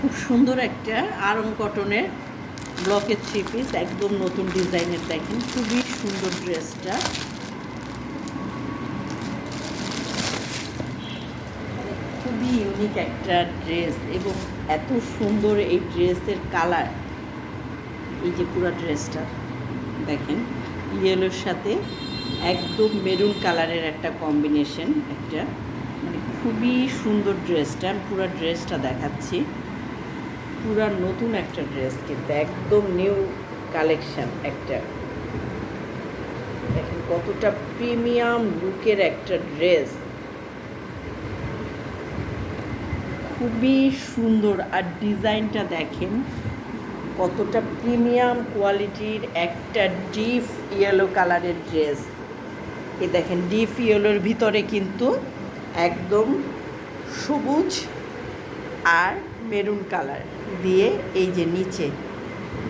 খুব সুন্দর একটা আরং কটনের ব্লকের থ্রি পিস, একদম নতুন ডিজাইনের। দেখেন খুবই সুন্দর ড্রেসটা, খুবই ইউনিক একটা ড্রেস এবং এত সুন্দর এই ড্রেসের কালার। এই যে পুরো ড্রেসটা দেখেন, ইয়েলোর সাথে একদম মেরুন কালারের একটা কম্বিনেশন, একটা মানে খুবই সুন্দর ড্রেসটা। আমি পুরো ড্রেসটা দেখাচ্ছি। পুরা নতুন একটা ড্রেস, কিন্তু একদম নিউ কালেকশন একটা। দেখেন কতটা প্রিমিয়াম লুকের একটা ড্রেস, খুবই সুন্দর। আর ডিজাইনটা দেখেন কতটা প্রিমিয়াম কোয়ালিটির একটা ডিপ ইয়েলো কালারের ড্রেস। এই দেখেন ডিপ ইয়েলোর ভিতরে কিন্তু একদম সবুজ আর মেরুন কালার দিয়ে, এই যে নিচে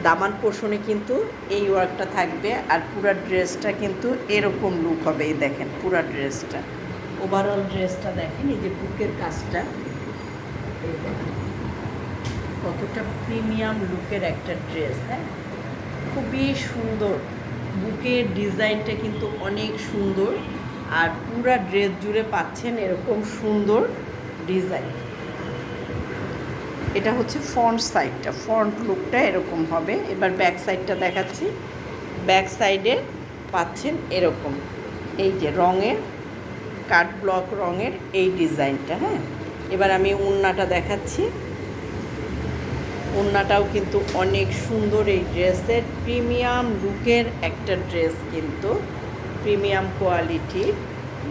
দামান পোর্শনে কিন্তু এই ওয়ার্কটা থাকবে। আর পুরা ড্রেসটা কিন্তু এরকম লুক হবে। এই দেখেন পুরা ড্রেসটা, ওভারঅল ড্রেসটা দেখেন। এই যে বুকের কাজটা, এই দেখেন কতটা প্রিমিয়াম লুকের একটা ড্রেস। হ্যাঁ, খুবই সুন্দর। বুকের ডিজাইনটা কিন্তু অনেক সুন্দর, আর পুরা ড্রেস জুড়ে পাচ্ছেন এরকম সুন্দর ডিজাইন। এটা হচ্ছে ফ্রন্ট সাইডটা, ফ্রন্ট লুকটা এরকম হবে। এবার ব্যাক সাইডটা দেখাচ্ছি। ব্যাক সাইডে পাচ্ছেন এরকম এই যে রঙের কাট ব্লক রঙের এই ডিজাইনটা। হ্যাঁ, এবার আমি ওড়নাটা দেখাচ্ছি। ওড়নাটাও কিন্তু অনেক সুন্দর। এই ড্রেসের প্রিমিয়াম লুকের একটা ড্রেস, কিন্তু প্রিমিয়াম কোয়ালিটি।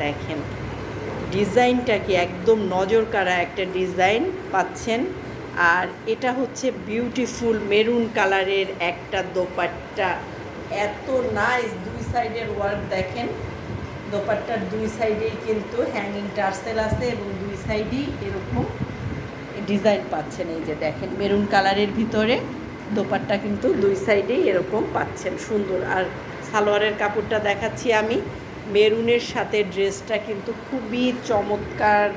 দেখেন ডিজাইনটা কি একদম নজর কাড়া একটা ডিজাইন পাচ্ছেন। আর এটা হচ্ছে বিউটিফুল মেরুন কালারের একটা দোপাট্টা, এত নাইস। দুই সাইডের ওয়ার্ক দেখেন, দোপাট্টার দুই সাইডেই কিন্তু হ্যাঙ্গিং টার্সেল আছে এবং দুই সাইডেই এরকম ডিজাইন পাচ্ছেন। এই যে দেখেন মেরুন কালারের ভিতরে দোপাট্টা কিন্তু দুই সাইডেই এরকম পাচ্ছেন, সুন্দর। আর সালোয়ারের কাপড়টা দেখাচ্ছি আমি। মেরুনের সাথে ড্রেসটা কিন্তু খুবই চমৎকার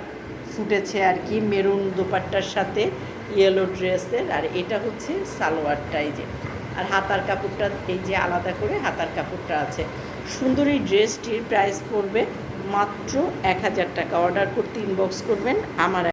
ফুটেছে আর কি, মেরুন দোপাট্টার সাথে ইয়েলো ড্রেসের। আর এটা হচ্ছে সালোয়ারটা, এই যে। আর হাতার কাপড়টা এই যে আলাদা করে হাতার কাপড়টা আছে। সুন্দর এই ড্রেসটির প্রাইস পড়বে মাত্র 1000 টাকা। অর্ডার করতে ইনবক্স করবেন আমার